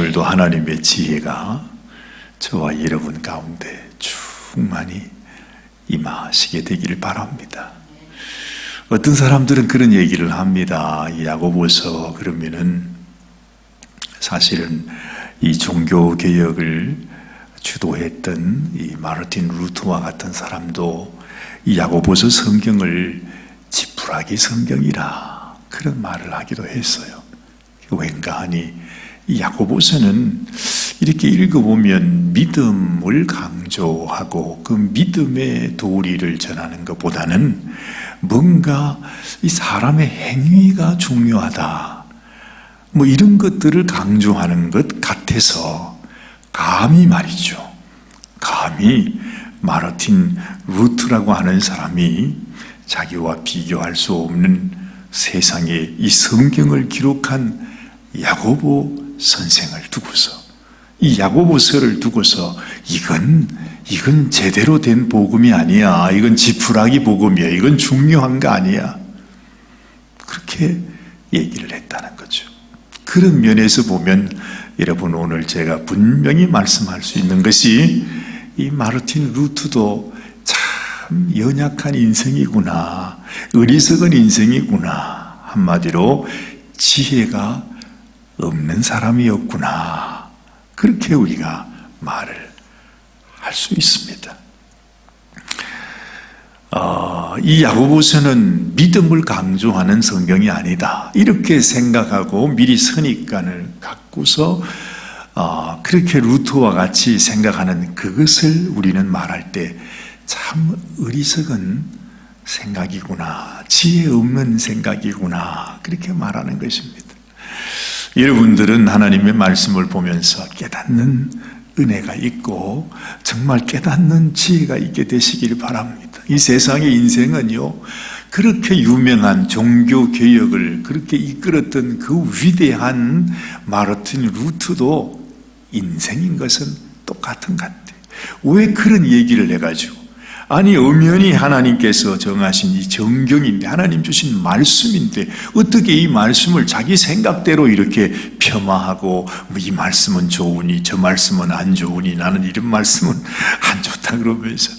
오늘도 하나님의 지혜가 저와 여러분 가운데 충만히 임하시게 되기를 바랍니다. 어떤 사람들은 그런 얘기를 합니다. 야고보서 그러면은 사실은 이 종교개혁을 주도했던 이 마르틴 루터와 같은 사람도 이 야고보서 성경을 지푸라기 성경이라 그런 말을 하기도 했어요. 왠가 하니 이 야고보서는 이렇게 읽어보면 믿음을 강조하고 그 믿음의 도리를 전하는 것보다는 뭔가 이 사람의 행위가 중요하다, 뭐 이런 것들을 강조하는 것 같아서 감히 말이죠. 감히 마르틴 루터라고 하는 사람이 자기와 비교할 수 없는 세상에 이 성경을 기록한 야고보 선생을 두고서, 이 야고보서를 두고서 이건 제대로 된 복음이 아니야, 이건 지푸라기 복음이야, 이건 중요한 거 아니야, 그렇게 얘기를 했다는 거죠. 그런 면에서 보면 여러분, 오늘 제가 분명히 말씀할 수 있는 것이 이 마르틴 루터도 참 연약한 인생이구나, 어리석은 인생이구나, 한마디로 지혜가 없는 사람이었구나, 그렇게 우리가 말을 할 수 있습니다. 이 야고보서는 믿음을 강조하는 성경이 아니다, 이렇게 생각하고 미리 선입관을 갖고서 그렇게 루터와 같이 생각하는 그것을 우리는 말할 때 참 어리석은 생각이구나, 지혜 없는 생각이구나, 그렇게 말하는 것입니다. 여러분들은 하나님의 말씀을 보면서 깨닫는 은혜가 있고 정말 깨닫는 지혜가 있게 되시길 바랍니다. 이 세상의 인생은요, 그렇게 유명한 종교개혁을 그렇게 이끌었던 그 위대한 마르틴 루터도 인생인 것은 똑같은 것 같아요. 왜 그런 얘기를 해가지고, 아니 엄연히 하나님께서 정하신 이 정경인데, 하나님 주신 말씀인데 어떻게 이 말씀을 자기 생각대로 이렇게 폄하하고, 이 말씀은 좋으니 저 말씀은 안 좋으니 나는 이런 말씀은 안 좋다 그러면서,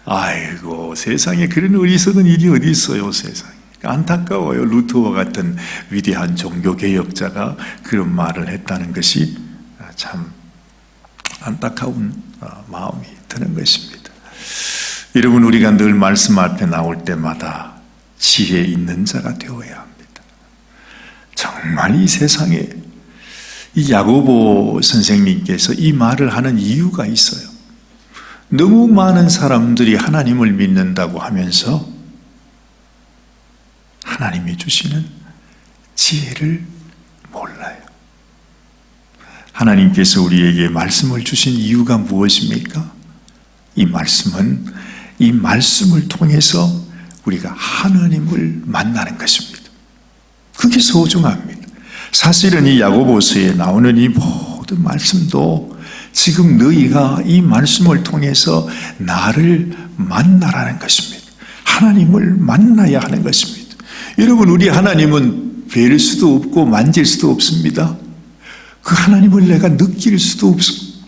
아이고 세상에 그런 어리석은 일이 어디 있어요. 세상에 안타까워요. 루터와 같은 위대한 종교개혁자가 그런 말을 했다는 것이 참 안타까운 마음이 드는 것입니다. 여러분, 우리가 늘 말씀 앞에 나올 때마다 지혜 있는 자가 되어야 합니다. 정말 이 세상에 이 야고보 선생님께서 이 말을 하는 이유가 있어요. 너무 많은 사람들이 하나님을 믿는다고 하면서 하나님이 주시는 지혜를 몰라요. 하나님께서 우리에게 말씀을 주신 이유가 무엇입니까? 이 말씀은 이 말씀을 통해서 우리가 하나님을 만나는 것입니다. 그게 소중합니다. 사실은 이 야고보서에 나오는 이 모든 말씀도 지금 너희가 이 말씀을 통해서 나를 만나라는 것입니다. 하나님을 만나야 하는 것입니다. 여러분, 우리 하나님은 뵐 수도 없고 만질 수도 없습니다. 그 하나님을 내가 느낄 수도 없습니다.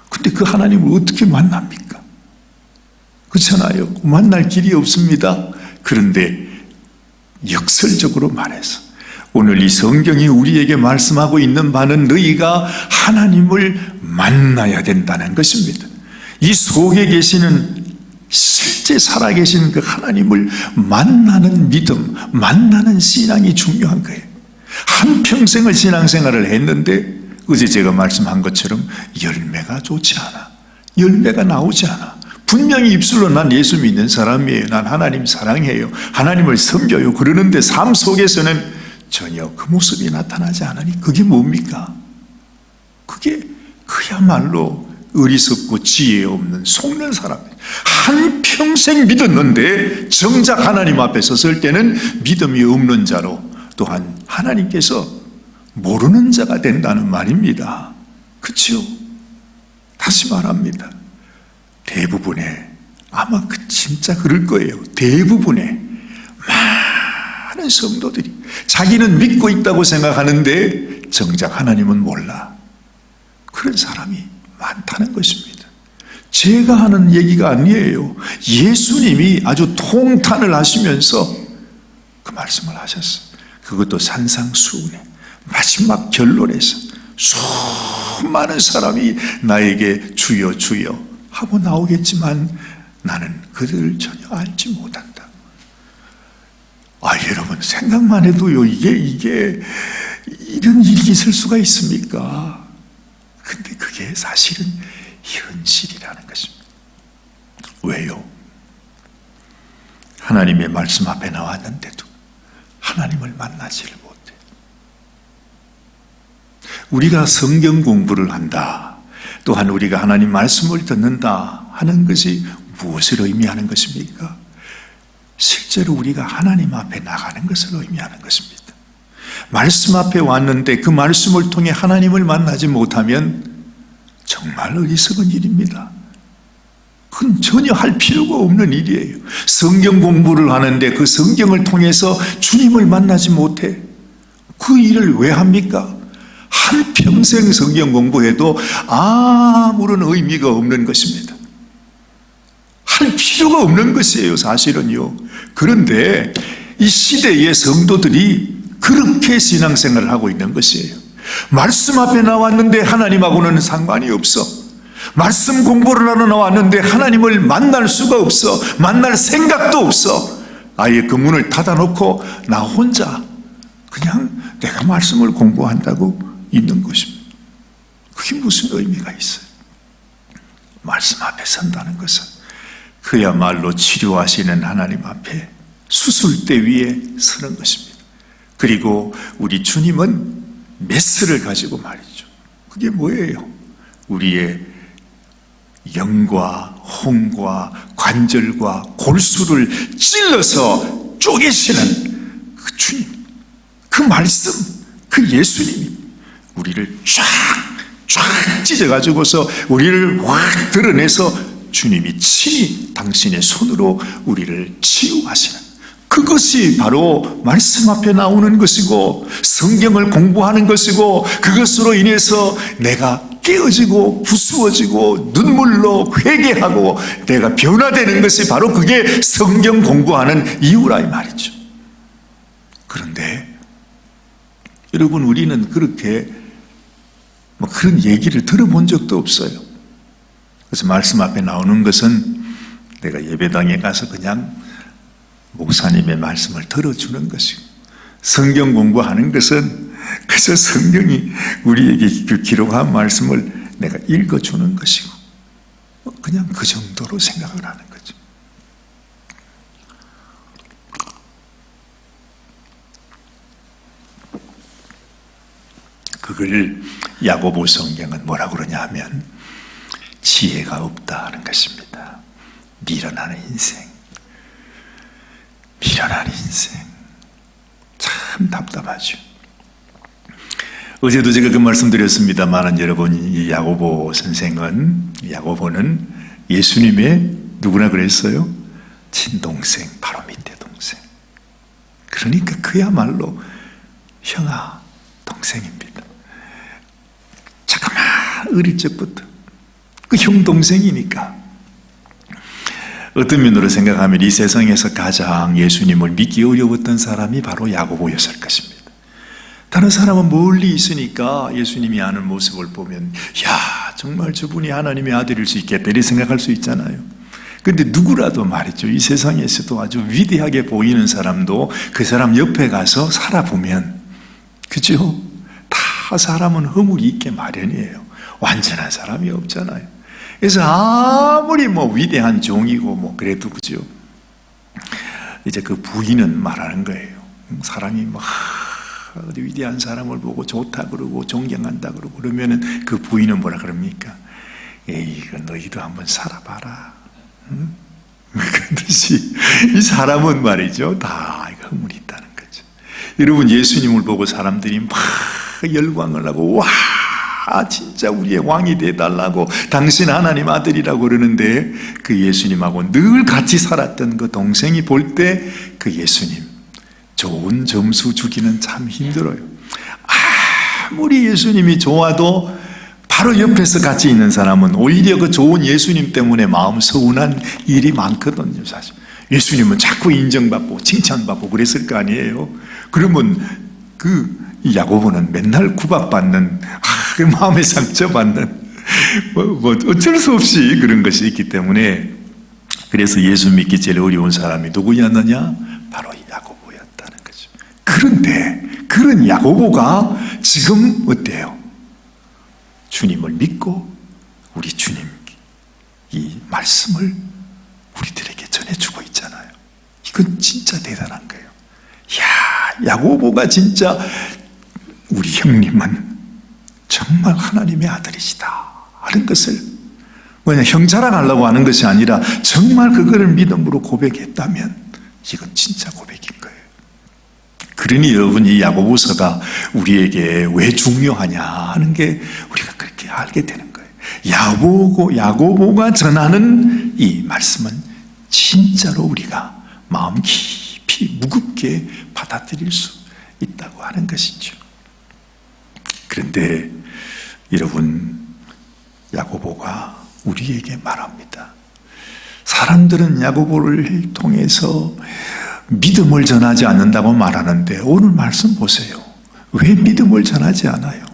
근데 그 하나님을 어떻게 만납니까? 그렇잖아요. 만날 길이 없습니다. 그런데 역설적으로 말해서 오늘 이 성경이 우리에게 말씀하고 있는 바는 너희가 하나님을 만나야 된다는 것입니다. 이 속에 계시는 실제 살아계신 그 하나님을 만나는 믿음, 만나는 신앙이 중요한 거예요. 한평생을 신앙생활을 했는데 어제 제가 말씀한 것처럼 열매가 좋지 않아. 열매가 나오지 않아. 분명히 입술로 난 예수 믿는 사람이에요, 난 하나님 사랑해요, 하나님을 섬겨요, 그러는데 삶 속에서는 전혀 그 모습이 나타나지 않으니 그게 뭡니까? 그게 그야말로 어리석고 지혜 없는 속는 사람이에요. 한평생 믿었는데 정작 하나님 앞에 섰을 때는 믿음이 없는 자로, 또한 하나님께서 모르는 자가 된다는 말입니다. 그렇죠? 다시 말합니다. 대부분의, 아마 진짜 그럴 거예요. 대부분의 많은 성도들이 자기는 믿고 있다고 생각하는데 정작 하나님은 몰라. 그런 사람이 많다는 것입니다. 제가 하는 얘기가 아니에요. 예수님이 아주 통탄을 하시면서 그 말씀을 하셨어요. 그것도 산상수훈의 마지막 결론에서 수많은 사람이 나에게 주여 주여 하고 나오겠지만 나는 그들을 전혀 알지 못한다. 여러분 생각만 해도요, 이게 이런 일이 있을 수가 있습니까? 근데 그게 사실은 현실이라는 것입니다. 왜요? 하나님의 말씀 앞에 나왔는데도 하나님을 만나지를 못해. 우리가 성경 공부를 한다, 또한 우리가 하나님 말씀을 듣는다 하는 것이 무엇을 의미하는 것입니까? 실제로 우리가 하나님 앞에 나가는 것을 의미하는 것입니다. 말씀 앞에 왔는데 그 말씀을 통해 하나님을 만나지 못하면 정말 어리석은 일입니다. 그건 전혀 할 필요가 없는 일이에요. 성경 공부를 하는데 그 성경을 통해서 주님을 만나지 못해. 그 일을 왜 합니까? 한평생 성경 공부해도 아무런 의미가 없는 것입니다. 할 필요가 없는 것이에요, 사실은요. 그런데 이 시대의 성도들이 그렇게 신앙생활을 하고 있는 것이에요. 말씀 앞에 나왔는데 하나님하고는 상관이 없어. 말씀 공부를 하러 나왔는데 하나님을 만날 수가 없어. 만날 생각도 없어. 아예 그 문을 닫아놓고 나 혼자 그냥 내가 말씀을 공부한다고 있는 것입니다. 그게 무슨 의미가 있어요? 말씀 앞에 선다는 것은 그야말로 치료하시는 하나님 앞에 수술대 위에 서는 것입니다. 그리고 우리 주님은 메스를 가지고 말이죠. 그게 뭐예요? 우리의 영과 혼과 관절과 골수를 찔러서 쪼개시는 그 주님, 그 말씀, 그 예수님이 우리를 쫙 찢어가지고서 우리를 확 드러내서 주님이 친히 당신의 손으로 우리를 치유하시는, 그것이 바로 말씀 앞에 나오는 것이고 성경을 공부하는 것이고, 그것으로 인해서 내가 깨어지고 부수어지고 눈물로 회개하고 내가 변화되는 것이 바로 그게 성경 공부하는 이유라 이 말이죠. 그런데 여러분, 우리는 그렇게 그런 얘기를 들어본 적도 없어요. 그래서 말씀 앞에 나오는 것은 내가 예배당에 가서 그냥 목사님의 말씀을 들어주는 것이고, 성경 공부하는 것은 그저 성경이 우리에게 그 기록한 말씀을 내가 읽어주는 것이고, 그냥 그 정도로 생각을 하는 거죠. 그걸 야고보 성경은 뭐라고 그러냐 하면 지혜가 없다 하는 것입니다. 미련한 인생, 미련한 인생. 참 답답하죠. 어제도 제가 그 말씀 드렸습니다만, 여러분, 이 야고보는 예수님의 누구나 그랬어요? 친동생, 바로 밑에 동생. 그러니까 그야말로 형아, 동생입니다. 잠깐만 어릴 적부터 그 형 동생이니까. 어떤 면으로 생각하면 이 세상에서 가장 예수님을 믿기 어려웠던 사람이 바로 야고보였을 것입니다. 다른 사람은 멀리 있으니까 예수님이 하는 모습을 보면 야, 정말 저분이 하나님의 아들일 수 있겠다 이렇게 생각할 수 있잖아요. 그런데 누구라도 말이죠, 이 세상에서도 아주 위대하게 보이는 사람도 그 사람 옆에 가서 살아보면, 그죠? 다 사람은 허물이 있게 마련이에요. 완전한 사람이 없잖아요. 그래서 아무리 위대한 종이고 그래도, 그죠? 이제 그 부인은 말하는 거예요. 사람이 어디 위대한 사람을 보고 좋다 그러고 존경한다 그러고 그러면은 그 부인은 뭐라 그럽니까? 에이, 너희도 한번 살아봐라. 응? 그렇듯이 이 사람은 말이죠, 다 허물이 있다는 거죠. 여러분, 예수님을 보고 사람들이 막 열광을 하고 와, 진짜 우리의 왕이 되달라고, 당신 하나님 아들이라고 그러는데, 그 예수님하고 늘 같이 살았던 그 동생이 볼 때 그 예수님 좋은 점수 주기는 참 힘들어요. 아무리 예수님이 좋아도 바로 옆에서 같이 있는 사람은 오히려 그 좋은 예수님 때문에 마음 서운한 일이 많거든요, 사실. 예수님은 자꾸 인정받고 칭찬받고 그랬을 거 아니에요. 그러면 이 야고보는 맨날 구박받는, 그 마음에 상처받는, 어쩔 수 없이 그런 것이 있기 때문에, 그래서 예수 믿기 제일 어려운 사람이 누구였느냐? 바로 야고보였다는 거죠. 그런데 그런 야고보가 지금 어때요? 주님을 믿고 우리 주님 이 말씀을 우리들에게 전해주고 있잖아요. 이건 진짜 대단한 거예요. 야고보가 진짜 우리 형님은 정말 하나님의 아들이시다 하는 것을, 뭐냐, 형 자랑하려고 하는 것이 아니라 정말 그거를 믿음으로 고백했다면 이건 진짜 고백인 거예요. 그러니 여러분, 이 야고보서가 우리에게 왜 중요하냐 하는 게 우리가 그렇게 알게 되는 거예요. 야고보가 전하는 이 말씀은 진짜로 우리가 마음 깊이 무겁게 받아들일 수 있다고 하는 것이죠. 그런데 여러분, 야고보가 우리에게 말합니다. 사람들은 야고보를 통해서 믿음을 전하지 않는다고 말하는데 오늘 말씀 보세요. 왜 믿음을 전하지 않아요?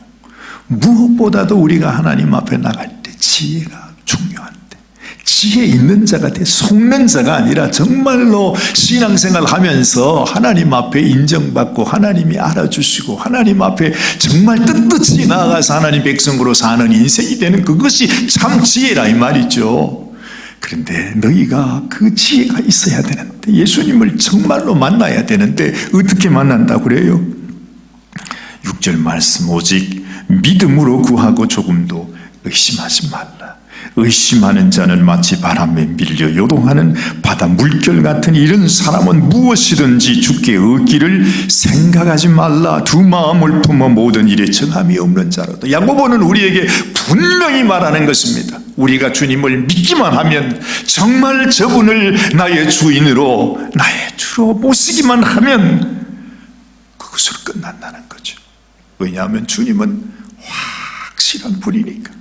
무엇보다도 우리가 하나님 앞에 나갈 때 지혜가 중요한데, 지혜 있는 자가 돼 속는 자가 아니라 정말로 신앙생활 하면서 하나님 앞에 인정받고 하나님이 알아주시고 하나님 앞에 정말 떳떳이 나아가서 하나님 백성으로 사는 인생이 되는, 그것이 참 지혜라 이 말이죠. 그런데 너희가 그 지혜가 있어야 되는데, 예수님을 정말로 만나야 되는데 어떻게 만난다고 그래요? 6절 말씀, 오직 믿음으로 구하고 조금도 의심하지 말라. 의심하는 자는 마치 바람에 밀려 요동하는 바다 물결 같은 이런 사람은 무엇이든지 주께 얻기를 생각하지 말라. 두 마음을 품어 모든 일에 정함이 없는 자로다. 야고보는 우리에게 분명히 말하는 것입니다. 우리가 주님을 믿기만 하면, 정말 저분을 나의 주인으로 나의 주로 모시기만 하면 그것으로 끝난다는 거죠. 왜냐하면 주님은 확실한 분이니까.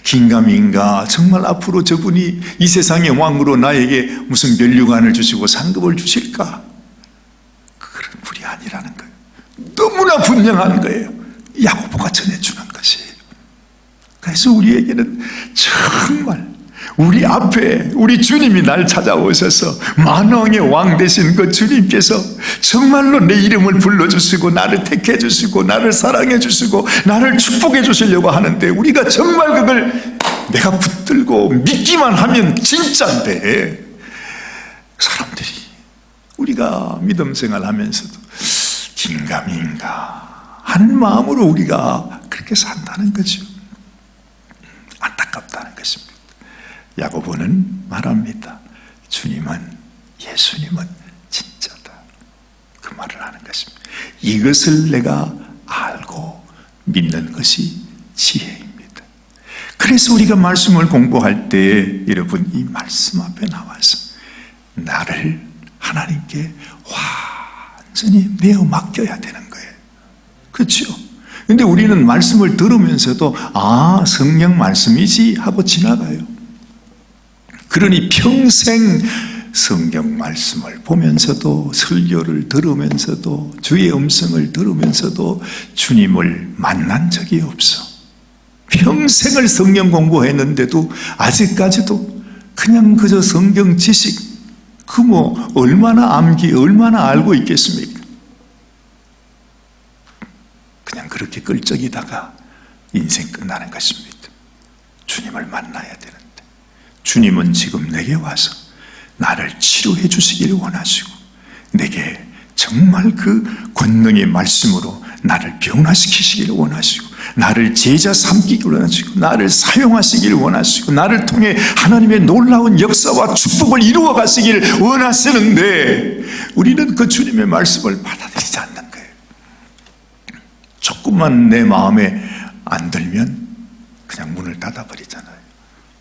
긴가민가 정말 앞으로 저분이 이 세상의 왕으로 나에게 무슨 면류관을 주시고 상급을 주실까? 그런 분이 아니라는 거예요. 너무나 분명한 거예요. 야고보가 전해주는 것이에요. 그래서 우리에게는 정말 우리 앞에 우리 주님이 날 찾아오셔서 만왕의 왕 되신 그 주님께서 정말로 내 이름을 불러주시고 나를 택해 주시고 나를 사랑해 주시고 나를 축복해 주시려고 하는데, 우리가 정말 그걸 내가 붙들고 믿기만 하면 진짜인데, 사람들이 우리가 믿음 생활하면서도 긴가민가 하는 마음으로 우리가 그렇게 산다는 거죠. 안타깝다는 것입니다. 야고보는 말합니다. 예수님은 진짜다. 그 말을 하는 것입니다. 이것을 내가 알고 믿는 것이 지혜입니다. 그래서 우리가 말씀을 공부할 때 여러분, 이 말씀 앞에 나와서 나를 하나님께 완전히 내어 맡겨야 되는 거예요. 그렇죠? 근데 우리는 말씀을 들으면서도 성령 말씀이지 하고 지나가요. 그러니 평생 성경 말씀을 보면서도, 설교를 들으면서도, 주의 음성을 들으면서도 주님을 만난 적이 없어. 평생을 성경 공부했는데도 아직까지도 그냥 그저 성경 지식, 얼마나 얼마나 알고 있겠습니까? 그냥 그렇게 끌적이다가 인생 끝나는 것입니다. 주님을 만나야 되는데, 주님은 지금 내게 와서 나를 치료해 주시기를 원하시고, 내게 정말 그 권능의 말씀으로 나를 변화시키시기를 원하시고, 나를 제자 삼기를 원하시고, 나를 사용하시기를 원하시고, 나를 통해 하나님의 놀라운 역사와 축복을 이루어 가시기를 원하시는데, 우리는 그 주님의 말씀을 받아들이지 않는 거예요. 조금만 내 마음에 안 들면 그냥 문을 닫아버리잖아요.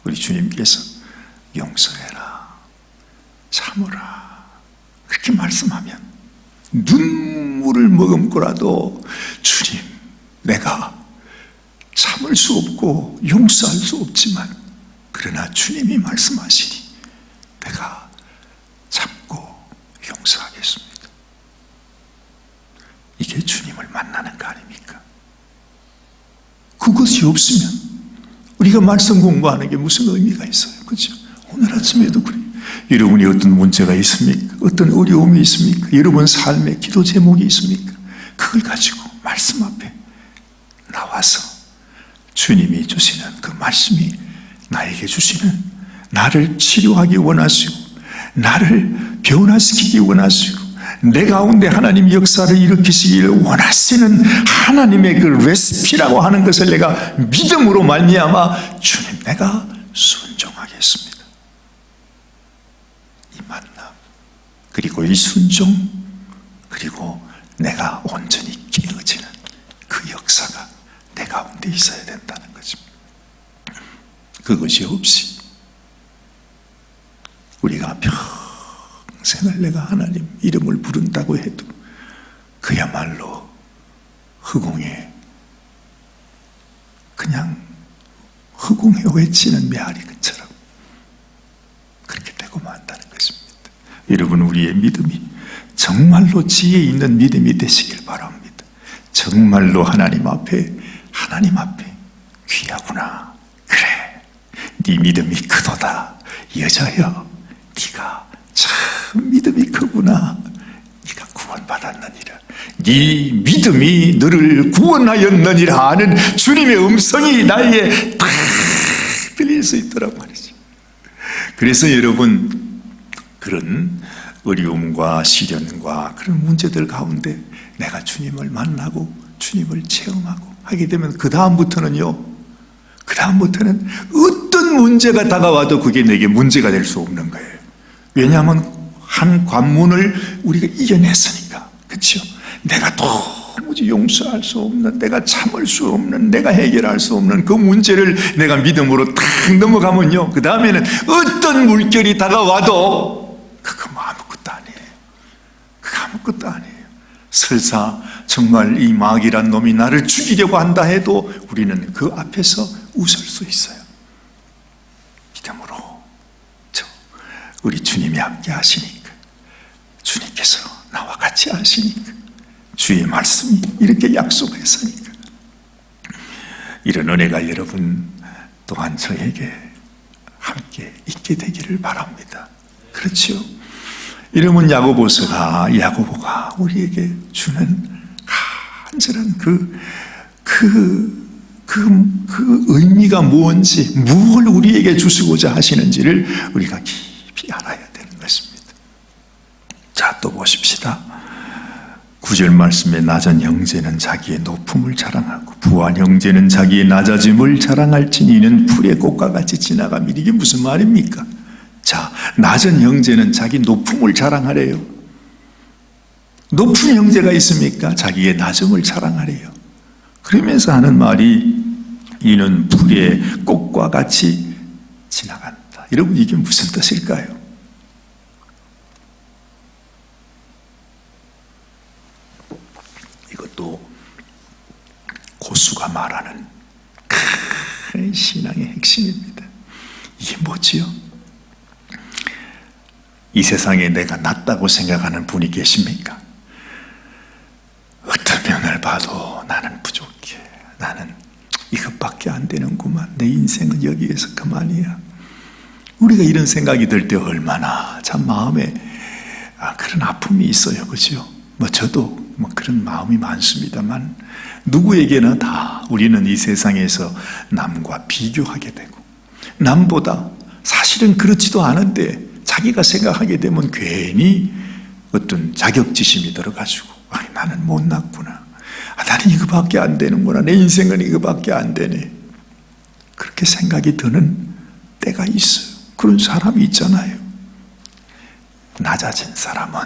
우리 주님께서 용서해라, 참으라 그렇게 말씀하면 눈물을 머금고라도 주님, 내가 참을 수 없고 용서할 수 없지만 그러나 주님이 말씀하시니 내가 참고 용서하겠습니다. 이게 주님을 만나는 거 아닙니까? 그것이 없으면 우리가 말씀 공부하는 게 무슨 의미가 있어요? 그렇죠? 오늘 아침에도 그래요. 여러분이 어떤 문제가 있습니까? 어떤 어려움이 있습니까? 여러분 삶에 기도 제목이 있습니까? 그걸 가지고 말씀 앞에 나와서 주님이 주시는 그 말씀이 나에게 주시는, 나를 치료하기 원하시고 나를 변화시키기 원하시고 내 가운데 하나님 역사를 일으키시기를 원하시는 하나님의 그 레시피라고 하는 것을 내가 믿음으로 말미암아 주님 내가 순종하겠습니다. 이 만남, 그리고 이 순종, 그리고 내가 온전히 깨어지는 그 역사가 내 가운데 있어야 된다는 것입니다. 그것이 없이 우리가 평생을 내가 하나님 이름을 부른다고 해도 그야말로 허공에 그냥 허공에 외치는 메아리처럼 그렇게 되고 만다는 것입니다. 여러분, 우리의 믿음이 정말로 지혜 있는 믿음이 되시길 바랍니다. 정말로 하나님 앞에 귀하구나. 그래, 네 믿음이 크도다. 여자여, 네가 참 믿음이 크구나. 네가 구원받았느니라. 네 믿음이 너를 구원하였느니라 하는 주님의 음성이 나에게 딱 들릴 수 있더란 말이죠. 그래서 여러분, 그런 어려움과 시련과 그런 문제들 가운데 내가 주님을 만나고 주님을 체험하고 하게 되면 그 다음부터는 어떤 문제가 다가와도 그게 내게 문제가 될 수 없는 거예요. 왜냐하면 한 관문을 우리가 이겨냈으니까. 그렇죠? 내가 도무지 용서할 수 없는, 내가 참을 수 없는, 내가 해결할 수 없는 그 문제를 내가 믿음으로 탁 넘어가면요, 그 다음에는 어떤 물결이 다가와도 그거 아무것도 아니에요. 그거 아무것도 아니에요. 설사 정말 이 마귀란 놈이 나를 죽이려고 한다 해도 우리는 그 앞에서 웃을 수 있어요. 믿음으로 우리 주님이 함께 하시니까, 주님께서 나와 같이 하시니까, 주의 말씀이 이렇게 약속했으니까, 이런 은혜가 여러분 또한 저에게 함께 있게 되기를 바랍니다. 그렇죠? 이러면 야고보가 우리에게 주는 간절한 그 의미가 뭔지, 무엇을 우리에게 주시고자 하시는지를 우리가 깊이 알아야 되는 것입니다. 자, 또 보십시다. 9절 말씀에 낮은 형제는 자기의 높음을 자랑하고 부한 형제는 자기의 낮아짐을 자랑할지니 이는 풀의 꽃과 같이 지나가며. 이게 무슨 말입니까? 자, 낮은 형제는 자기 높음을 자랑하래요. 높은 형제가 있습니까? 자기의 낮음을 자랑하래요. 그러면서 하는 말이 이는 풀의 꽃과 같이 지나간다. 여러분, 이게 무슨 뜻일까요? 이것도 고수가 말하는 큰 신앙의 핵심입니다. 이게 뭐지요? 이 세상에 내가 낫다고 생각하는 분이 계십니까? 어떤 면을 봐도 나는 부족해. 나는 이것밖에 안 되는구만. 내 인생은 여기에서 그만이야. 우리가 이런 생각이 들 때 얼마나 참 마음에 그런 아픔이 있어요. 그죠? 저도 그런 마음이 많습니다만, 누구에게나 다 우리는 이 세상에서 남과 비교하게 되고, 남보다 사실은 그렇지도 않은데 자기가 생각하게 되면 괜히 어떤 자격지심이 들어가지고, 나는 못났구나. 나는 이거밖에 안 되는구나. 내 인생은 이거밖에 안 되네. 그렇게 생각이 드는 때가 있어요. 그런 사람이 있잖아요. 낮아진 사람은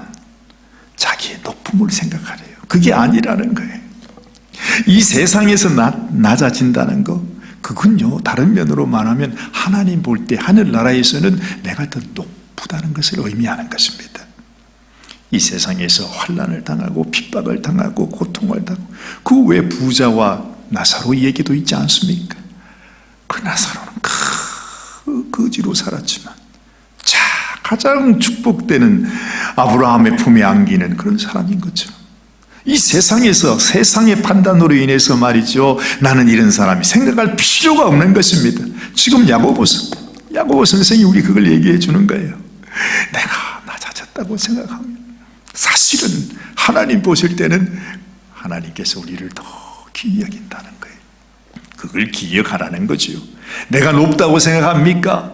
자기의 높음을 생각하래요. 그게 아니라는 거예요. 이 세상에서 낮아진다는 거, 그건요, 다른 면으로 말하면 하나님 볼 때 하늘나라에서는 내가 더 높다는 것을 의미하는 것입니다. 이 세상에서 환난을 당하고 핍박을 당하고 고통을 당하고, 그 외 부자와 나사로 얘기도 있지 않습니까? 그 나사로는 그 거지로 살았지만 가장 축복되는 아브라함의 품에 안기는 그런 사람인 거죠. 이 세상에서 세상의 판단으로 인해서 말이죠, 나는 이런 사람이 생각할 필요가 없는 것입니다. 지금 야고보 선생이 우리 그걸 얘기해 주는 거예요. 내가 낮아졌다고 생각하면 사실은 하나님 보실 때는 하나님께서 우리를 더 귀히 여긴다는 거예요. 그걸 기억하라는 거죠. 내가 높다고 생각합니까?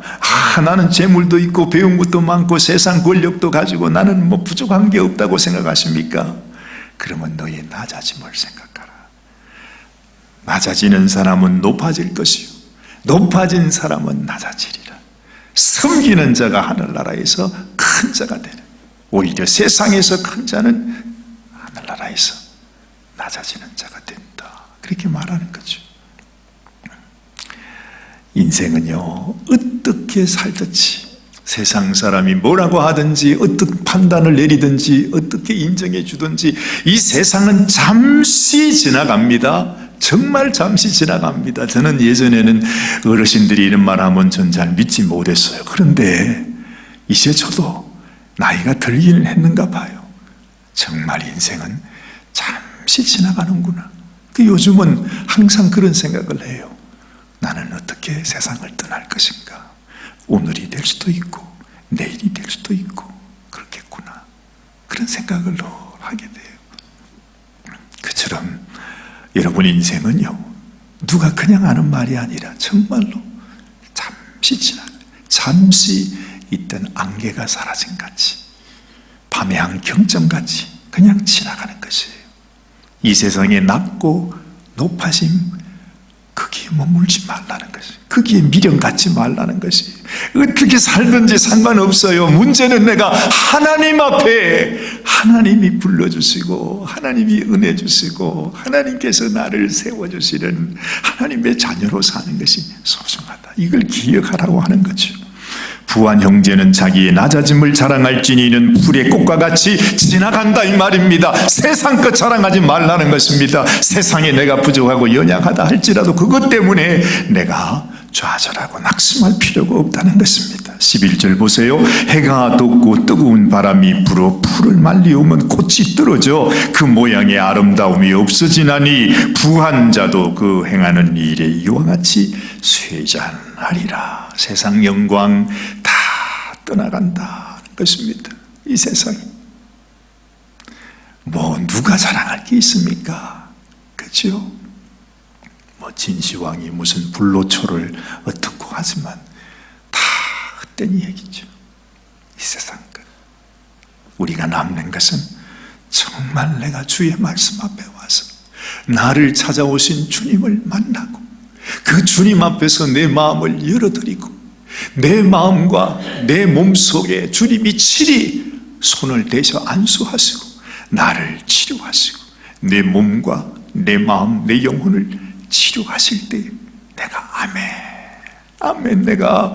나는 재물도 있고 배운 것도 많고 세상 권력도 가지고 나는 뭐 부족한 게 없다고 생각하십니까? 그러면 너의 낮아짐을 생각하라. 낮아지는 사람은 높아질 것이요 높아진 사람은 낮아지리라. 섬기는 자가 하늘나라에서 큰 자가 되는, 오히려 세상에서 큰 자는 하늘나라에서 낮아지는 자가 된다. 그렇게 말하는 거죠. 인생은요, 어떻게 살든지, 세상 사람이 뭐라고 하든지, 어떤 판단을 내리든지, 어떻게 인정해 주든지, 이 세상은 잠시 지나갑니다. 정말 잠시 지나갑니다. 저는 예전에는 어르신들이 이런 말 하면 전 잘 믿지 못했어요. 그런데 이제 저도 나이가 들기는 했는가 봐요. 정말 인생은 잠시 지나가는구나. 요즘은 항상 그런 생각을 해요. 나는 어떻게 세상을 떠날 것인가? 오늘이 될 수도 있고 내일이 될 수도 있고 그렇겠구나. 그런 생각을 하게 돼요. 그처럼 여러분 인생은요, 누가 그냥 하는 말이 아니라 정말로 잠시 있던 안개가 사라진 같이, 밤의 한 경점같이 그냥 지나가는 것이에요. 이 세상에 낮고 높아짐, 거기에 머물지 말라는 것이, 거기에 미련 갖지 말라는 것이. 어떻게 살든지 상관없어요. 문제는 내가 하나님 앞에 하나님이 불러주시고 하나님이 은혜 주시고 하나님께서 나를 세워주시는 하나님의 자녀로 사는 것이 소중하다. 이걸 기억하라고 하는 거죠. 부한 형제는 자기의 낮아짐을 자랑할지니 이는 풀의 꽃과 같이 지나간다, 이 말입니다. 세상 것 자랑하지 말라는 것입니다. 세상에 내가 부족하고 연약하다 할지라도 그것 때문에 내가 좌절하고 낙심할 필요가 없다는 것입니다. 11절 보세요. 해가 돋고 뜨거운 바람이 불어 풀을 말리우면 꽃이 떨어져 그 모양의 아름다움이 없어지나니 부한 자도 그 행하는 일에 이와 같이 쇠잔하리라. 세상 영광 다 떠나간다는 것입니다. 이 세상에 뭐 누가 자랑할 게 있습니까? 그렇죠? 뭐 진시황이 무슨 불로초를 어떻고 하지만 다 헛된 얘기죠. 이 세상 것. 우리가 남는 것은 정말 내가 주의 말씀 앞에 와서 나를 찾아오신 주님을 만나고 그 주님 앞에서 내 마음을 열어드리고 내 마음과 내 몸속에 주님이 친히 손을 대셔 안수하시고 나를 치료하시고 내 몸과 내 마음, 내 영혼을 치료하실 때 내가 아멘, 내가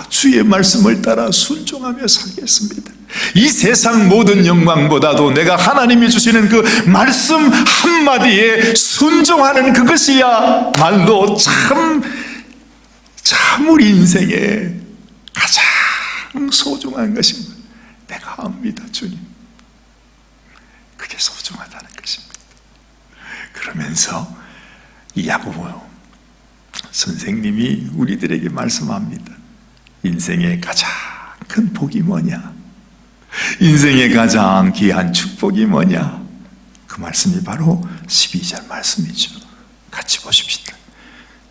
주의 말씀을 따라 순종하며 살겠습니다. 이 세상 모든 영광보다도 내가 하나님이 주시는 그 말씀 한마디에 순종하는 그것이야 말로 참 우리 인생에 가장 소중한 것입니다. 내가 압니다, 주님. 그게 소중하다는 것입니다. 그러면서 이 야고보 선생님이 우리들에게 말씀합니다. 인생의 가장 큰 복이 뭐냐? 인생의 가장 귀한 축복이 뭐냐? 그 말씀이 바로 12절 말씀이죠. 같이 보십시다.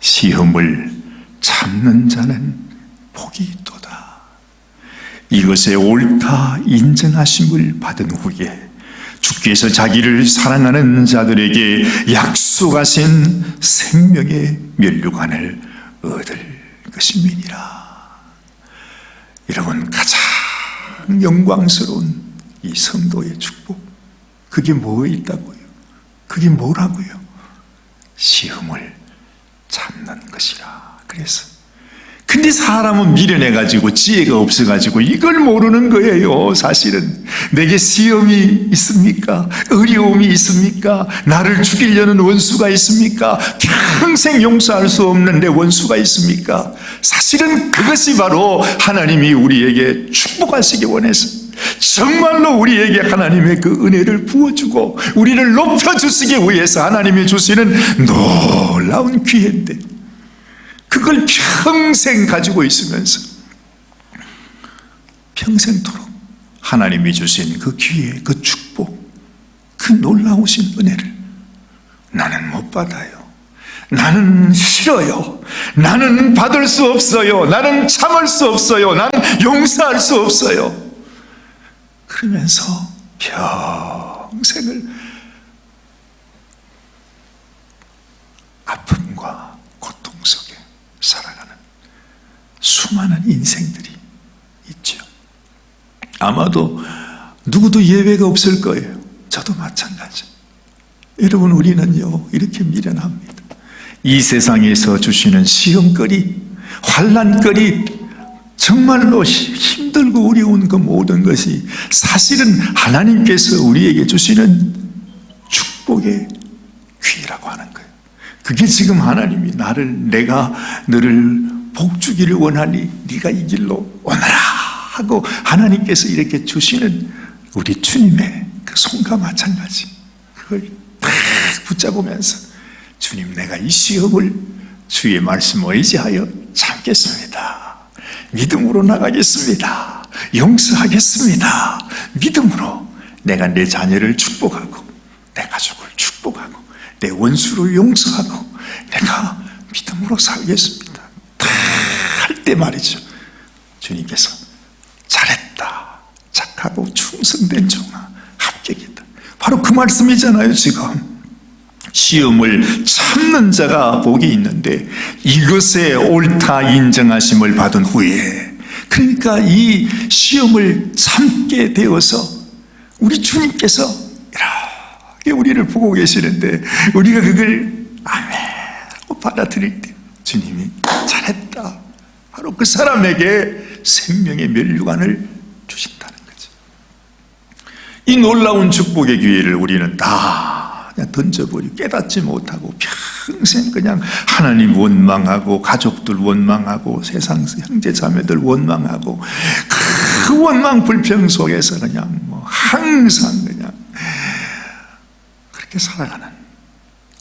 시험을 참는 자는 복이 있도다. 이것에 옳다 인정하심을 받은 후에 주께서 자기를 사랑하는 자들에게 약속하신 생명의 면류관을 얻을 것임이니라. 여러분, 가장 영광스러운 이 성도의 축복, 그게 뭐에 있다고요? 그게 뭐라고요? 시험을 참는 것이라. 그래서 근데 사람은 미련해가지고 지혜가 없어가지고 이걸 모르는 거예요. 사실은 내게 시험이 있습니까? 어려움이 있습니까? 나를 죽이려는 원수가 있습니까? 평생 용서할 수 없는 내 원수가 있습니까? 사실은 그것이 바로 하나님이 우리에게 축복하시기 원해서 정말로 우리에게 하나님의 그 은혜를 부어주고 우리를 높여주시기 위해서 하나님이 주시는 놀라운 기회인데, 그걸 평생 가지고 있으면서 평생토록 하나님이 주신 그 기회, 그 축복, 그 놀라우신 은혜를 나는 못 받아요. 나는 싫어요. 나는 받을 수 없어요. 나는 참을 수 없어요. 나는 용서할 수 없어요. 그러면서 평생을 아픔과 고통 속에 살아가는 수많은 인생들이 있죠. 아마도 누구도 예외가 없을 거예요. 저도 마찬가지. 여러분, 우리는요 이렇게 미련합니다. 이 세상에서 주시는 시험거리, 환난거리, 정말로 힘들고 어려운 그 모든 것이 사실은 하나님께서 우리에게 주시는 축복의 기회라고 하는 거예요. 그게 지금 하나님이 내가 너를 복주기를 원하니 네가 이 길로 오너라 하고 하나님께서 이렇게 주시는 우리 주님의 그 손과 마찬가지. 그걸 딱 붙잡으면서 주님, 내가 이 시험을 주의 말씀 의지하여 참겠습니다. 믿음으로 나가겠습니다. 용서하겠습니다. 믿음으로 내가 내 자녀를 축복하고 내 가족을 축복하고 내 원수를 용서하고 내가 믿음으로 살겠습니다. 다 할 때 말이죠, 주님께서 잘했다, 착하고 충성된 종아, 합격이다. 바로 그 말씀이잖아요. 지금 시험을 참는 자가 복이 있는데 이것에 옳다 인정하심을 받은 후에, 그러니까 이 시험을 참게 되어서 우리 주님께서 이렇게 우리를 보고 계시는데 우리가 그걸 아멘 하고 받아들일 때 주님이 잘했다, 바로 그 사람에게 생명의 면류관을 주신다는 거죠. 이 놀라운 축복의 기회를 우리는 다 그냥 던져버리고 깨닫지 못하고 평생 그냥 하나님 원망하고 가족들 원망하고 세상 형제 자매들 원망하고 그 원망 불평 속에서 그냥 항상 그냥 그렇게 살아가는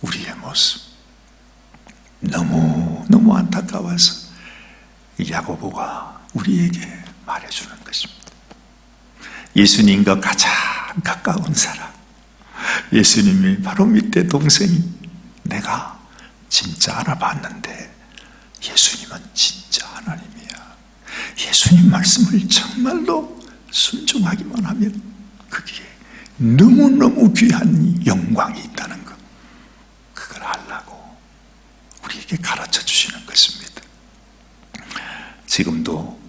우리의 모습, 너무 안타까워서 이 야고보가 우리에게 말해주는 것입니다. 예수님과 가장 가까운 사람, 예수님이 바로 밑에 동생이 내가 진짜 알아봤는데 예수님은 진짜 하나님이야. 예수님 말씀을 정말로 순종하기만 하면 그게 너무너무 귀한 영광이 있다는 것, 그걸 알라고 우리에게 가르쳐 주시는 것입니다. 지금도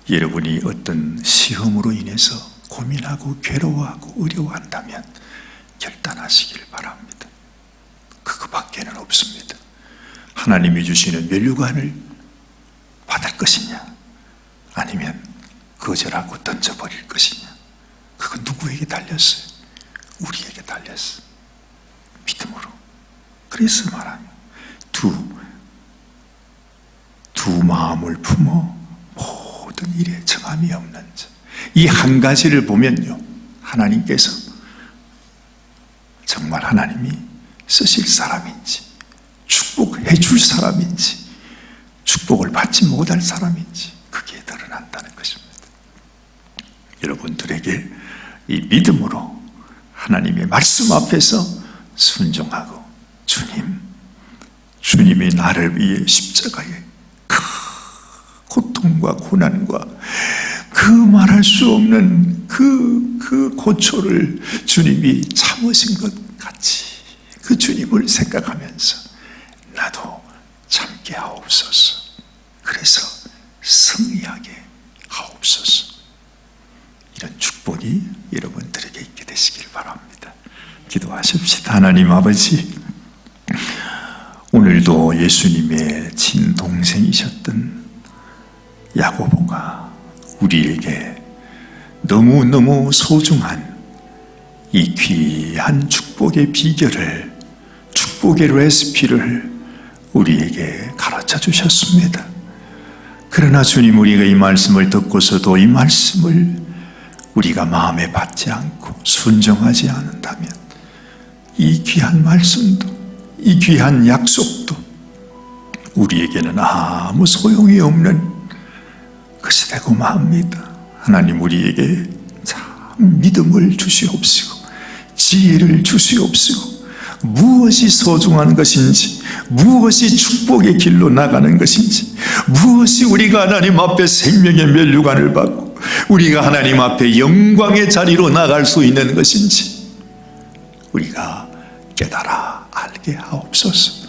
여러분이 어떤 시험으로 인해서 고민하고 괴로워하고 어려워한다면 결단하시길 바랍니다. 그거밖에는 없습니다. 하나님이 주시는 면류관을 받을 것이냐, 아니면 거절하고 던져버릴 것이냐, 그건 누구에게 달렸어요? 우리에게 달렸어요. 믿음으로. 그래서 말하면 두 마음을 품어 모든 일에 정함이 없는 자. 이 한 가지를 보면요, 하나님께서 정말 하나님이 쓰실 사람인지, 축복해 줄 사람인지, 축복을 받지 못할 사람인지 그게 드러난다는 것입니다. 여러분들에게 이 믿음으로 하나님의 말씀 앞에서 순종하고 주님이 나를 위해 십자가에 그 고통과 고난과 그 말할 수 없는 그 고초를 주님이 참으신 것 같이 그 주님을 생각하면서 나도 참게 하옵소서. 그래서 승리하게 하옵소서. 이런 축복이 여러분들에게 있게 되시길 바랍니다. 기도하십시다. 하나님 아버지, 오늘도 예수님의 친동생이셨던 야고보가 우리에게 너무너무 소중한 이 귀한 축복의 비결을, 축복의 레시피를 우리에게 가르쳐 주셨습니다. 그러나 주님, 우리가 이 말씀을 듣고서도 이 말씀을 우리가 마음에 받지 않고 순종하지 않는다면 이 귀한 말씀도, 이 귀한 약속도 우리에게는 아무 소용이 없는 것이 되고 맙니다. 하나님, 우리에게 참 믿음을 주시옵시고 지혜를 주시옵시고 무엇이 소중한 것인지, 무엇이 축복의 길로 나가는 것인지, 무엇이 우리가 하나님 앞에 생명의 면류관을 받고 우리가 하나님 앞에 영광의 자리로 나갈 수 있는 것인지 우리가 깨달아 알게 하옵소서.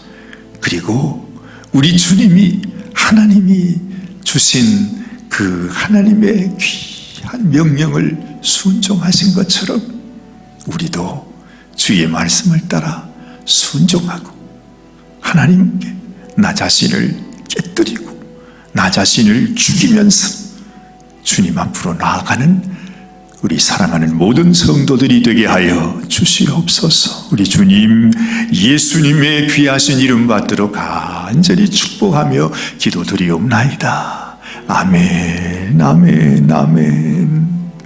그리고 우리 주님이, 하나님이 주신 그 하나님의 귀한 명령을 순종하신 것처럼 우리도 주의 말씀을 따라 순종하고 하나님께 나 자신을 깨뜨리고 나 자신을 죽이면서 주님 앞으로 나아가는 우리 사랑하는 모든 성도들이 되게 하여 주시옵소서. 우리 주님 예수님의 귀하신 이름 받들어 간절히 축복하며 기도드리옵나이다. 아멘, 아멘, 아멘.